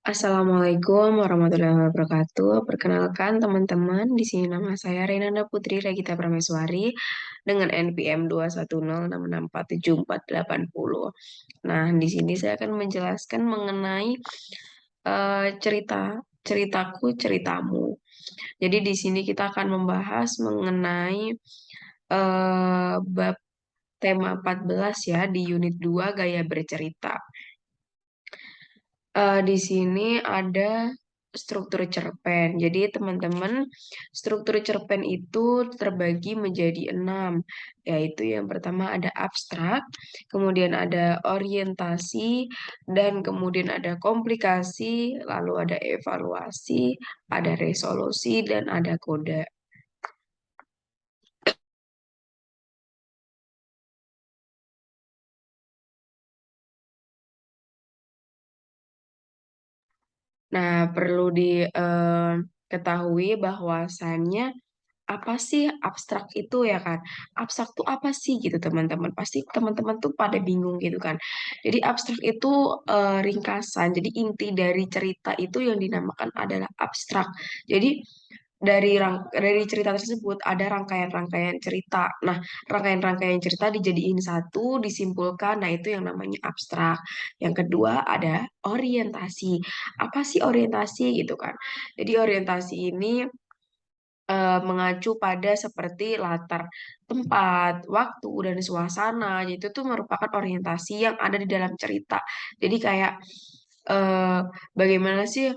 Assalamualaikum warahmatullahi wabarakatuh. Perkenalkan teman-teman, di sini nama saya Renanda Putri Regita Prameswari dengan NPM 21066474480. Nah, di sini saya akan menjelaskan mengenai ceritaku, ceritamu. Jadi di sini kita akan membahas mengenai bab tema 14 ya di unit 2 gaya bercerita. Di sini ada struktur cerpen. Jadi teman-teman, struktur cerpen itu terbagi menjadi 6, yaitu yang pertama ada abstrak, kemudian ada orientasi, dan kemudian ada komplikasi, lalu ada evaluasi, ada resolusi, dan ada kode. Nah, perlu diketahui bahwasannya apa sih abstrak itu ya kan? Abstrak tuh apa sih gitu teman-teman? Pasti teman-teman tuh pada bingung gitu kan. Jadi abstrak itu ringkasan. Jadi inti dari cerita itu yang dinamakan adalah abstrak. Jadi dari cerita tersebut ada rangkaian-rangkaian cerita. Nah, rangkaian-rangkaian cerita dijadiin satu, disimpulkan. Nah, itu yang namanya abstrak. Yang kedua ada orientasi. Apa sih orientasi gitu kan? Jadi orientasi ini mengacu pada seperti latar tempat, waktu, dan suasana. Jadi itu tuh merupakan orientasi yang ada di dalam cerita. Jadi kayak eh, bagaimana sih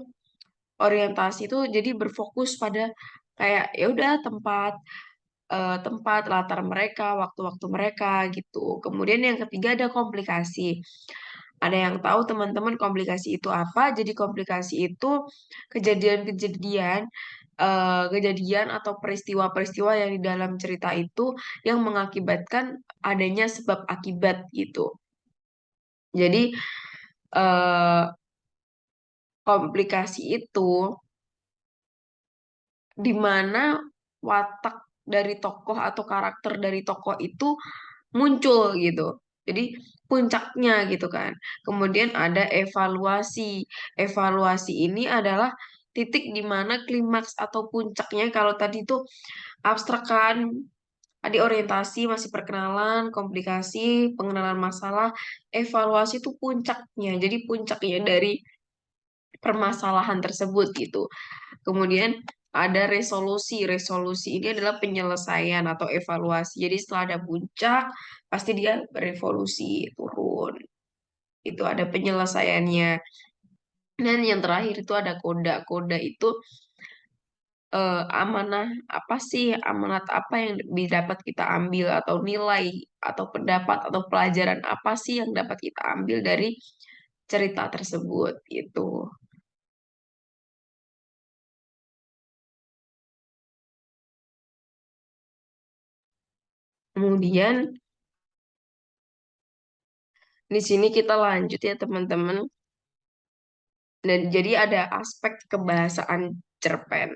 orientasi itu jadi berfokus pada kayak ya udah tempat latar mereka, waktu-waktu mereka gitu. Kemudian yang ketiga ada komplikasi. Ada yang tahu teman-teman komplikasi itu apa? Jadi komplikasi itu kejadian-kejadian kejadian atau peristiwa-peristiwa yang di dalam cerita itu yang mengakibatkan adanya sebab akibat gitu. Jadi eh, komplikasi itu di mana watak dari tokoh atau karakter dari tokoh itu muncul gitu. Jadi puncaknya gitu kan. Kemudian ada evaluasi. Evaluasi ini adalah titik di mana klimaks atau puncaknya kalau tadi itu abstrak kan. Tadi orientasi masih perkenalan, komplikasi, pengenalan masalah, evaluasi itu puncaknya. Jadi puncaknya dari permasalahan tersebut gitu. Kemudian ada resolusi. Resolusi ini adalah penyelesaian atau evaluasi. Jadi setelah ada puncak, pasti dia berevolusi, turun. Itu ada penyelesaiannya. Dan yang terakhir itu ada koda. Koda itu amanah apa sih, amanat apa yang dapat kita ambil atau nilai atau pendapat atau pelajaran apa sih yang dapat kita ambil dari cerita tersebut itu. Kemudian di sini kita lanjut ya teman-teman. Dan jadi ada aspek kebahasaan cerpen.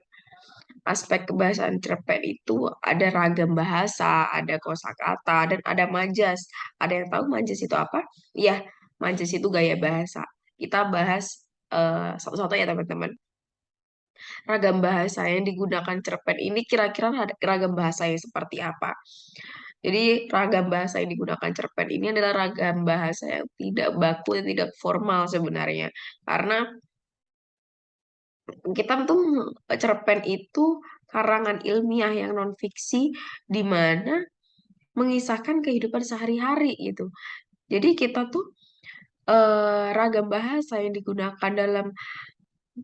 Aspek kebahasaan cerpen itu ada ragam bahasa, ada kosakata, dan ada majas. Ada yang tahu majas itu apa? Iya, majas itu gaya bahasa. Kita bahas satu-satu ya teman-teman. Ragam bahasa yang digunakan cerpen ini kira-kira ada ragam bahasa yang seperti apa? Jadi ragam bahasa yang digunakan cerpen ini adalah ragam bahasa yang tidak baku dan tidak formal sebenarnya. Karena kita tuh cerpen itu karangan ilmiah yang non fiksi di mana mengisahkan kehidupan sehari-hari gitu. Jadi kita tuh ragam bahasa yang digunakan dalam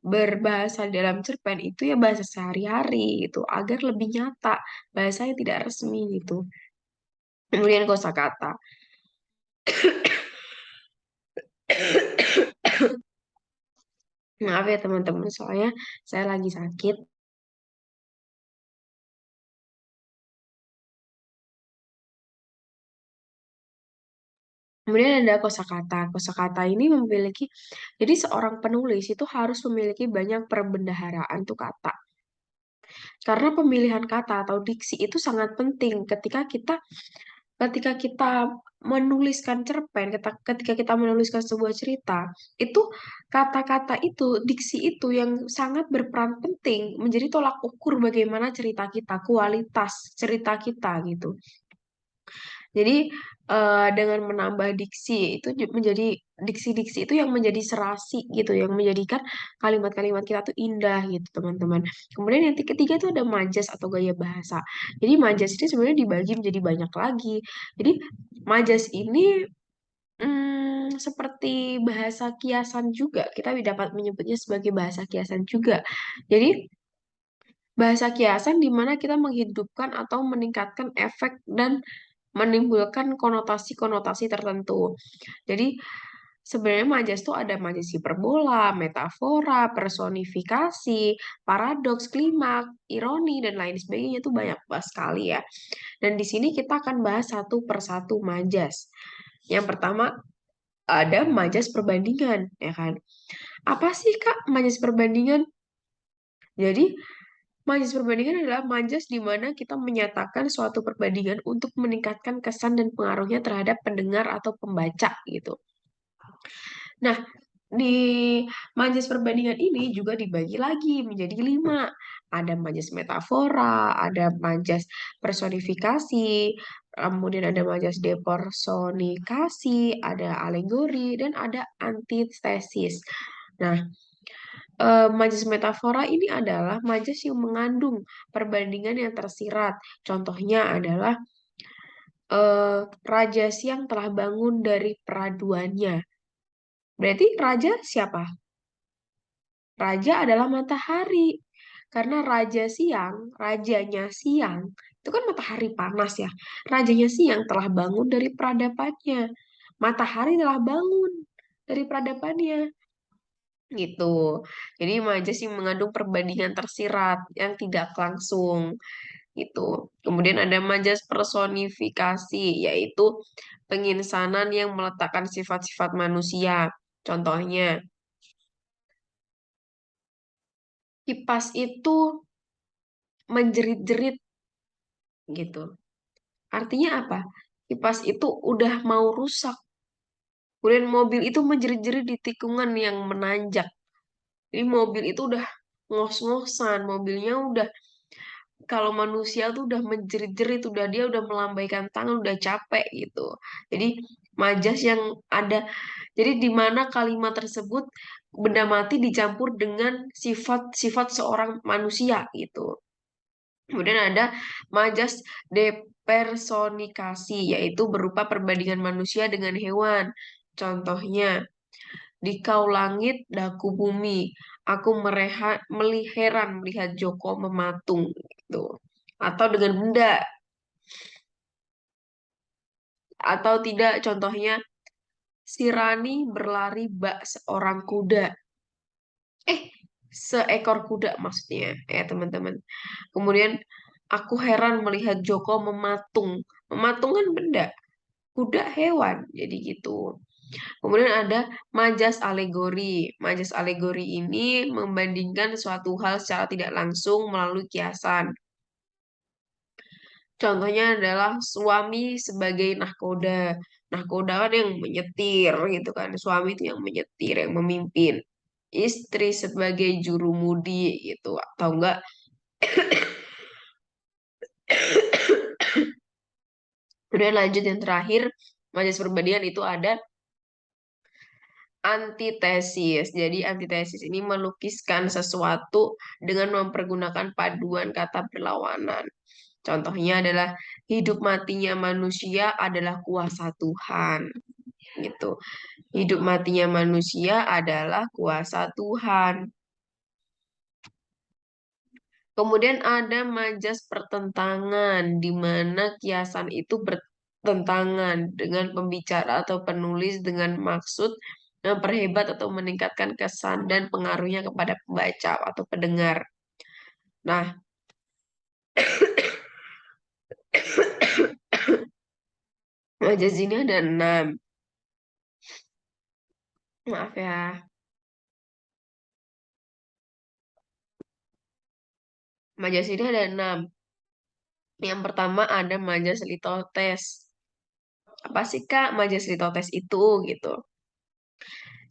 berbahasa dalam cerpen itu ya bahasa sehari-hari gitu agar lebih nyata, bahasanya tidak resmi gitu. Kemudian kosakata. Maaf ya teman-teman, soalnya saya lagi sakit. Kemudian ada kosakata. Kosakata ini memiliki, jadi seorang penulis itu harus memiliki banyak perbendaharaan tuh kata. Karena pemilihan kata atau diksi itu sangat penting ketika kita menuliskan cerpen, ketika kita menuliskan sebuah cerita, itu kata-kata itu, diksi itu yang sangat berperan penting menjadi tolak ukur bagaimana cerita kita, kualitas cerita kita gitu. Jadi dengan menambah diksi itu menjadi diksi-diksi itu yang menjadi serasi gitu, yang menjadikan kalimat-kalimat kita tuh indah gitu teman-teman. Kemudian yang ketiga itu ada majas atau gaya bahasa. Jadi majas ini sebenarnya dibagi menjadi banyak lagi. Jadi majas ini seperti bahasa kiasan juga. Kita dapat menyebutnya sebagai bahasa kiasan juga. Jadi bahasa kiasan di mana kita menghidupkan atau meningkatkan efek dan menimbulkan konotasi-konotasi tertentu. Jadi sebenarnya majas itu ada majas hiperbola, metafora, personifikasi, paradoks, klimaks, ironi dan lain sebagainya itu banyak sekali ya. Dan di sini kita akan bahas satu persatu majas. Yang pertama ada majas perbandingan, ya kan? Apa sih Kak majas perbandingan? Jadi majas perbandingan adalah majas di mana kita menyatakan suatu perbandingan untuk meningkatkan kesan dan pengaruhnya terhadap pendengar atau pembaca gitu. Nah, di majas perbandingan ini juga dibagi lagi menjadi 5. Ada majas metafora, ada majas personifikasi, kemudian ada majas depersonifikasi, ada alegori, dan ada antitesis. Nah, majas metafora ini adalah majas yang mengandung perbandingan yang tersirat. Contohnya adalah raja siang telah bangun dari peraduannya. Berarti raja siapa? Raja adalah matahari. Karena raja siang, rajanya siang, itu kan matahari panas ya. Rajanya siang telah bangun dari peradabannya. Matahari telah bangun dari peradabannya. Gitu. Jadi majas yang mengandung perbandingan tersirat yang tidak langsung gitu. Kemudian ada majas personifikasi yaitu penginsanan yang meletakkan sifat-sifat manusia. Contohnya, kipas itu menjerit-jerit gitu. Artinya apa? Kipas itu udah mau rusak. Kemudian mobil itu menjerit-jerit di tikungan yang menanjak. Jadi mobil itu udah ngos-ngosan, mobilnya udah kalau manusia tuh udah menjerit-jerit, udah dia udah melambaikan tangan, udah capek gitu. Jadi majas yang ada, jadi di mana kalimat tersebut benda mati dicampur dengan sifat-sifat seorang manusia gitu. Kemudian ada majas depersonikasi, yaitu berupa perbandingan manusia dengan hewan. Contohnya, di kau langit, daku bumi. Aku meliheran melihat Joko mematung gitu. Atau dengan benda atau tidak contohnya si Rani berlari bak seorang kuda. Eh, seekor kuda maksudnya ya teman-teman. Kemudian aku heran melihat Joko mematung. Mematung kan benda, kuda hewan. Jadi gitu. Kemudian ada majas alegori. Majas alegori ini membandingkan suatu hal secara tidak langsung melalui kiasan. Contohnya adalah suami sebagai nahkoda. Nahkoda kan yang menyetir gitu kan. Suami itu yang menyetir, yang memimpin. Istri sebagai jurumudi gitu. Atau enggak, kemudian lanjut yang terakhir, majas perbandingan itu ada antitesis. Jadi antitesis ini melukiskan sesuatu dengan mempergunakan paduan kata berlawanan. Contohnya adalah hidup matinya manusia adalah kuasa Tuhan. Gitu. Hidup matinya manusia adalah kuasa Tuhan. Kemudian ada majas pertentangan, di mana kiasan itu bertentangan dengan pembicara atau penulis dengan maksud memperhebat atau meningkatkan kesan dan pengaruhnya kepada pembaca atau pendengar. Nah, majas ini ada 6. Maaf ya. Majas ini ada 6. Yang pertama ada majas litotes. Apa sih Kak majas litotes itu gitu?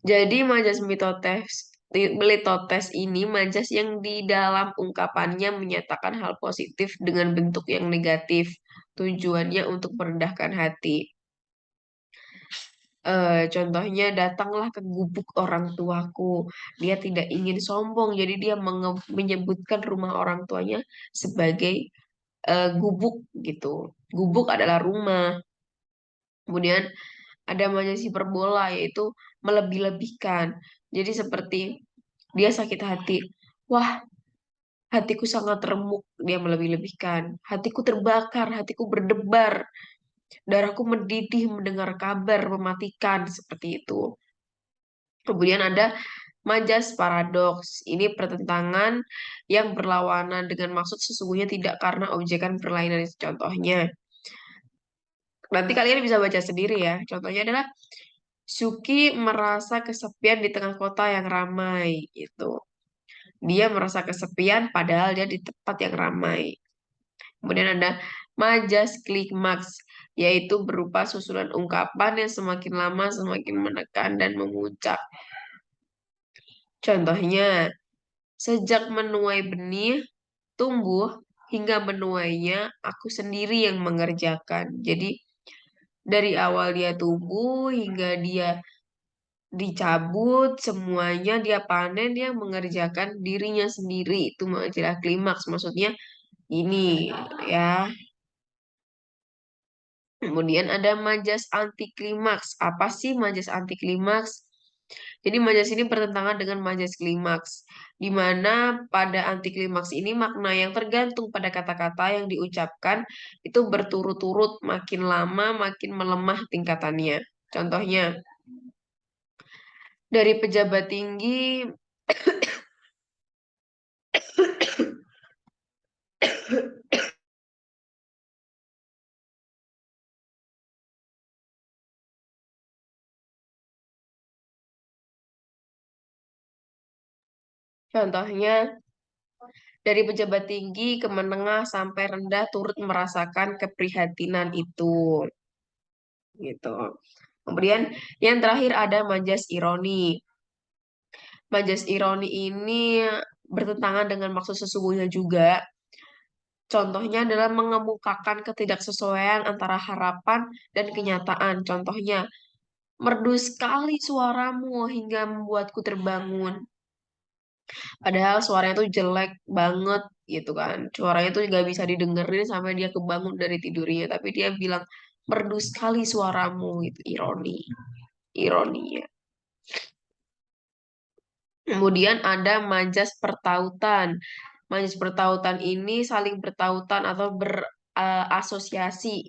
Jadi majas litotes ini majas yang di dalam ungkapannya menyatakan hal positif dengan bentuk yang negatif. Tujuannya untuk merendahkan hati. Contohnya datanglah ke gubuk orang tuaku. Dia tidak ingin sombong, jadi dia menyebutkan rumah orang tuanya sebagai gubuk gitu. Gubuk adalah rumah. Kemudian ada majas hiperbola yaitu melebih-lebihkan. Jadi seperti dia sakit hati. Wah, hatiku sangat remuk. Dia melebih-lebihkan. Hatiku terbakar, hatiku berdebar. Darahku mendidih mendengar kabar mematikan seperti itu. Kemudian ada majas paradoks. Ini pertentangan yang berlawanan dengan maksud sesungguhnya tidak karena objekan berlainan. Contohnya, nanti kalian bisa baca sendiri ya. Contohnya adalah Suki merasa kesepian di tengah kota yang ramai. Gitu. Dia merasa kesepian padahal dia di tempat yang ramai. Kemudian ada majas klimaks, yaitu berupa susunan ungkapan yang semakin lama semakin menekan dan memuncak. Contohnya, sejak menuai benih, tumbuh, hingga menuainya, aku sendiri yang mengerjakan. Jadi, dari awal dia tumbuh hingga dia dicabut, semuanya dia panen, dia mengerjakan dirinya sendiri. Itu majalah klimaks. Maksudnya ini ya. Kemudian ada majas anti klimaks. Apa sih majas anti klimaks? Jadi majas ini bertentangan dengan majas klimaks, di mana pada anti klimaks ini makna yang tergantung pada kata-kata yang diucapkan itu berturut-turut makin lama makin melemah tingkatannya. Contohnya, dari pejabat tinggi, contohnya dari pejabat tinggi ke menengah sampai rendah turut merasakan keprihatinan itu, gitu. Kemudian yang terakhir ada majas ironi. Majas ironi ini bertentangan dengan maksud sesungguhnya juga. Contohnya adalah mengemukakan ketidaksesuaian antara harapan dan kenyataan. Contohnya, merdu sekali suaramu hingga membuatku terbangun. Padahal suaranya tuh jelek banget gitu kan. Suaranya tuh nggak bisa didengerin sampai dia kebangun dari tidurnya. Tapi dia bilang, merdu sekali suaramu gitu. Ironi. Ironinya. Kemudian ada majas pertautan. Majas pertautan ini saling bertautan atau berasosiasi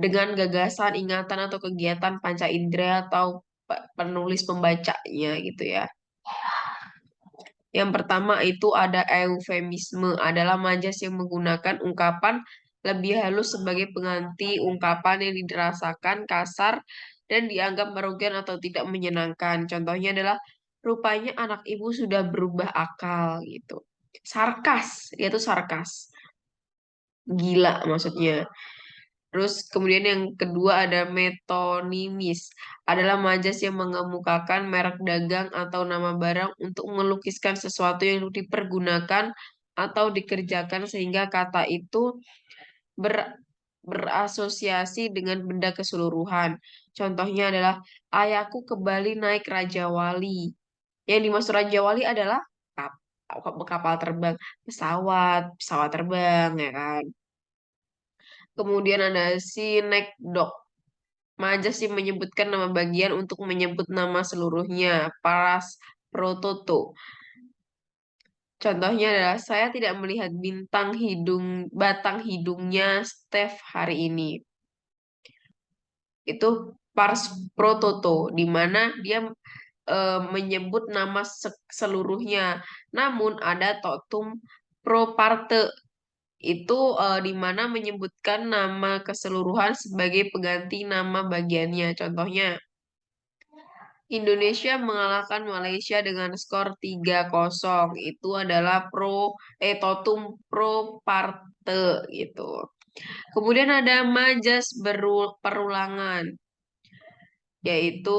dengan gagasan, ingatan, atau kegiatan panca indera atau penulis pembacanya gitu ya. Yang pertama itu ada eufemisme, adalah majas yang menggunakan ungkapan lebih halus sebagai pengganti ungkapan yang dirasakan kasar dan dianggap merugikan atau tidak menyenangkan. Contohnya adalah rupanya anak ibu sudah berubah akal gitu. Sarkas, dia tuh sarkas. Gila maksudnya. Terus kemudian yang kedua ada metonimis, adalah majas yang mengemukakan merek dagang atau nama barang untuk melukiskan sesuatu yang dipergunakan atau dikerjakan sehingga kata itu ber- berasosiasi dengan benda keseluruhan. Contohnya adalah ayahku kembali naik Raja Wali. Yang dimaksud Raja Wali adalah kapal terbang, pesawat terbang ya kan. Kemudian ada sinekdok. Majas yang menyebutkan nama bagian untuk menyebut nama seluruhnya. Paras prototo. Contohnya adalah saya tidak melihat batang hidungnya Steph hari ini. Itu pars prototo, di mana dia menyebut nama seluruhnya. Namun ada totum pro parte, itu di mana menyebutkan nama keseluruhan sebagai pengganti nama bagiannya. Contohnya, Indonesia mengalahkan Malaysia dengan skor 3-0. Itu adalah totum pro parte gitu. Kemudian ada majas perulangan, yaitu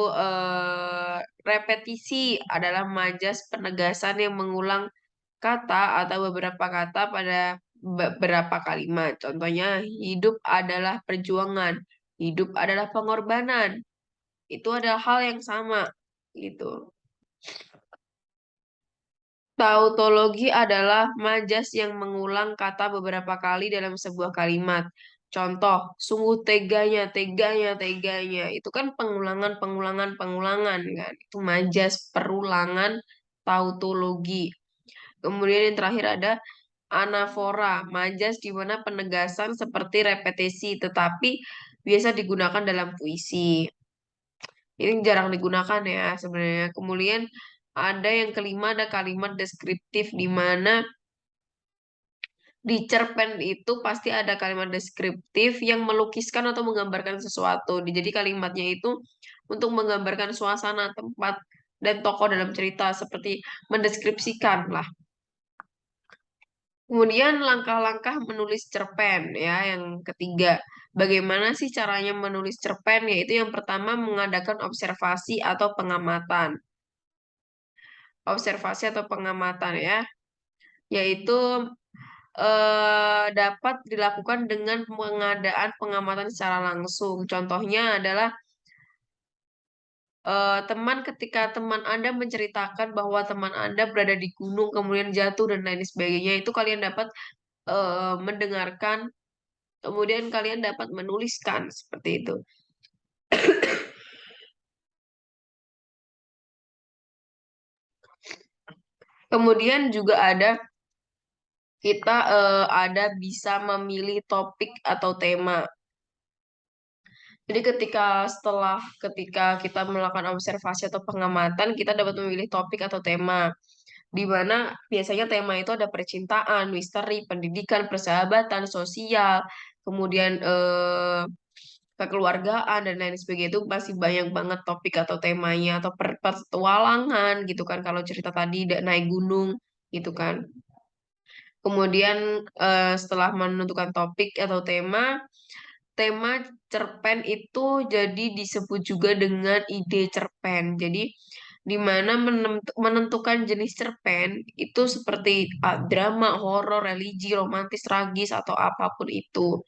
repetisi adalah majas penegasan yang mengulang kata atau beberapa kata pada beberapa kalimat. Contohnya, hidup adalah perjuangan, hidup adalah pengorbanan. Itu adalah hal yang sama gitu. Tautologi adalah majas yang mengulang kata beberapa kali dalam sebuah kalimat. Contoh, sungguh teganya, teganya, teganya. Itu kan pengulangan, pengulangan, pengulangan kan. Itu majas perulangan tautologi. Kemudian yang terakhir ada anafora, majas di mana penegasan seperti repetisi, tetapi biasa digunakan dalam puisi. Ini jarang digunakan ya sebenarnya. Kemudian ada yang kelima, ada kalimat deskriptif di mana di cerpen itu pasti ada kalimat deskriptif yang melukiskan atau menggambarkan sesuatu. Jadi kalimatnya itu untuk menggambarkan suasana, tempat, dan tokoh dalam cerita seperti mendeskripsikan lah. Kemudian langkah-langkah menulis cerpen ya, yang ketiga. Bagaimana sih caranya menulis cerpen? Yaitu yang pertama mengadakan observasi atau pengamatan. Observasi atau pengamatan ya, yaitu dapat dilakukan dengan pengadaan pengamatan secara langsung. Contohnya adalah teman ketika teman Anda menceritakan bahwa teman Anda berada di gunung kemudian jatuh dan lain sebagainya, itu kalian dapat mendengarkan, kemudian kalian dapat menuliskan seperti itu. Kemudian juga ada kita ada bisa memilih topik atau tema. Jadi ketika kita melakukan observasi atau pengamatan, kita dapat memilih topik atau tema, di mana biasanya tema itu ada percintaan, misteri, pendidikan, persahabatan, sosial, kemudian kekeluargaan dan lain sebagainya. Itu masih banyak banget topik atau temanya, atau petualangan gitu kan, kalau cerita tadi naik gunung gitu kan. Kemudian setelah menentukan topik atau tema cerpen itu jadi disebut juga dengan ide cerpen. Jadi di mana menentukan jenis cerpen itu seperti drama, horor, religi, romantis, tragis atau apapun itu.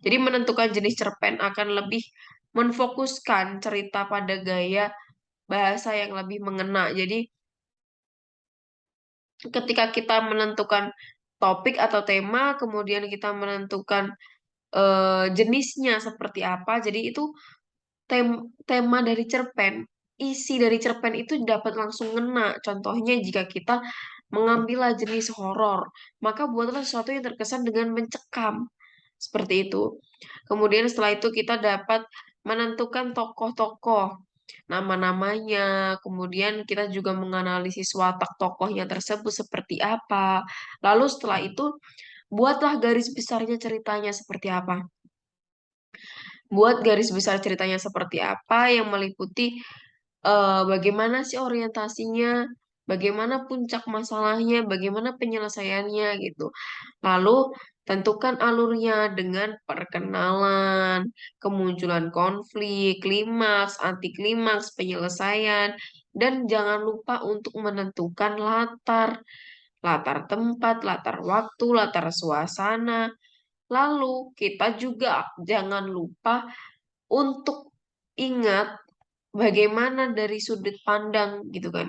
Jadi menentukan jenis cerpen akan lebih menfokuskan cerita pada gaya bahasa yang lebih mengena. Jadi ketika kita menentukan topik atau tema, kemudian kita menentukan jenisnya seperti apa. Jadi itu tema dari cerpen, isi dari cerpen itu dapat langsung ngena. Contohnya jika kita mengambil jenis horor, maka buatlah sesuatu yang terkesan dengan mencekam. Seperti itu. Kemudian setelah itu kita dapat menentukan tokoh-tokoh, nama-namanya, kemudian kita juga menganalisis watak tokohnya tersebut seperti apa. Lalu setelah itu buatlah garis besarnya ceritanya seperti apa. Buat garis besar ceritanya seperti apa yang meliputi bagaimana sih orientasinya, bagaimana puncak masalahnya, bagaimana penyelesaiannya gitu. Lalu tentukan alurnya dengan perkenalan, kemunculan konflik, klimaks, anti klimaks, penyelesaian, dan jangan lupa untuk menentukan latar tempat, latar waktu, latar suasana. Lalu kita juga jangan lupa untuk ingat bagaimana dari sudut pandang gitu kan.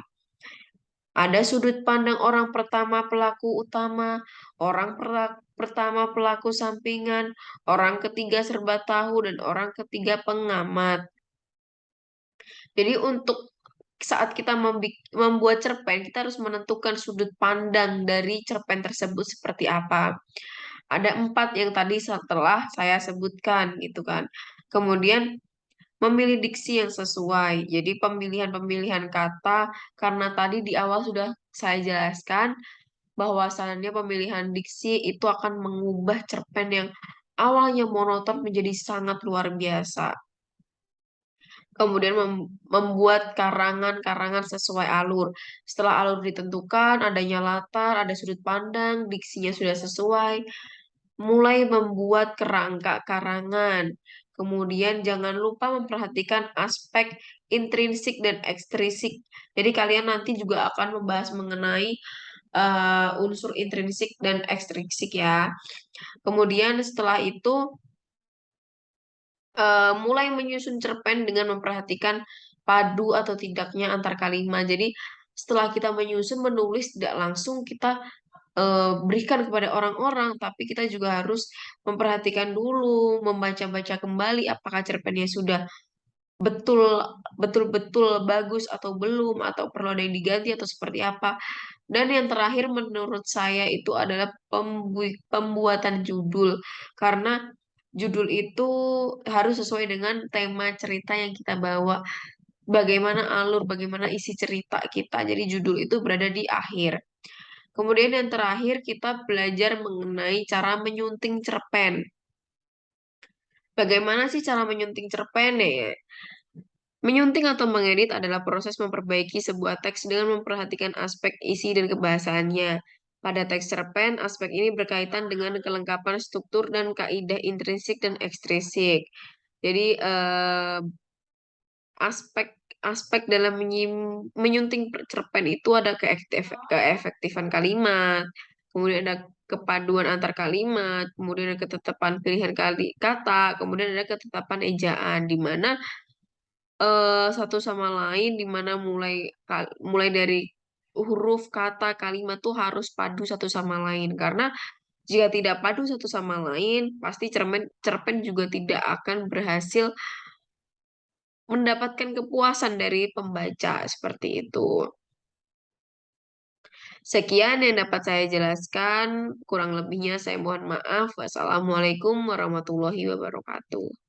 Ada sudut pandang orang pertama pelaku utama, orang pertama pelaku sampingan, orang ketiga serba tahu, dan orang ketiga pengamat. Jadi untuk saat kita membuat cerpen, kita harus menentukan sudut pandang dari cerpen tersebut seperti apa. Ada 4 yang tadi setelah saya sebutkan gitu kan. Kemudian memilih diksi yang sesuai. Jadi pemilihan-pemilihan kata, karena tadi di awal sudah saya jelaskan bahwasannya pemilihan diksi itu akan mengubah cerpen yang awalnya monoton menjadi sangat luar biasa. Kemudian membuat karangan-karangan sesuai alur. Setelah alur ditentukan, adanya latar, ada sudut pandang, diksinya sudah sesuai. mulai membuat kerangka karangan. Kemudian jangan lupa memperhatikan aspek intrinsik dan ekstrinsik. Jadi kalian nanti juga akan membahas mengenai unsur intrinsik dan ekstrinsik ya. Kemudian setelah itu mulai menyusun cerpen dengan memperhatikan padu atau tidaknya antar kalimat. Jadi setelah kita menyusun menulis tidak langsung kita berikan kepada orang-orang, tapi kita juga harus memperhatikan dulu, membaca-baca kembali apakah cerpennya sudah betul betul-betul bagus atau belum, atau perlu ada yang diganti atau seperti apa. Dan yang terakhir menurut saya itu adalah pembuatan judul, karena judul itu harus sesuai dengan tema cerita yang kita bawa, bagaimana alur, bagaimana isi cerita kita. Jadi judul itu berada di akhir. Kemudian yang terakhir kita belajar mengenai cara menyunting cerpen. Bagaimana sih cara menyunting cerpen ya? Menyunting atau mengedit adalah proses memperbaiki sebuah teks dengan memperhatikan aspek isi dan kebahasaannya. Pada teks cerpen, aspek ini berkaitan dengan kelengkapan struktur dan kaidah intrinsik dan ekstrinsik. Jadi, aspek aspek dalam menyunting cerpen itu ada keefektifan kalimat, kemudian ada kepaduan antar kalimat, kemudian ada ketetapan pilihan kata, kemudian ada ketetapan ejaan, di mana satu sama lain, di mana mulai dari huruf, kata, kalimat tuh harus padu satu sama lain. Karena jika tidak padu satu sama lain, pasti cerpen cerpen juga tidak akan berhasil mendapatkan kepuasan dari pembaca seperti itu. Sekian yang dapat saya jelaskan, kurang lebihnya saya mohon maaf. Wassalamualaikum warahmatullahi wabarakatuh.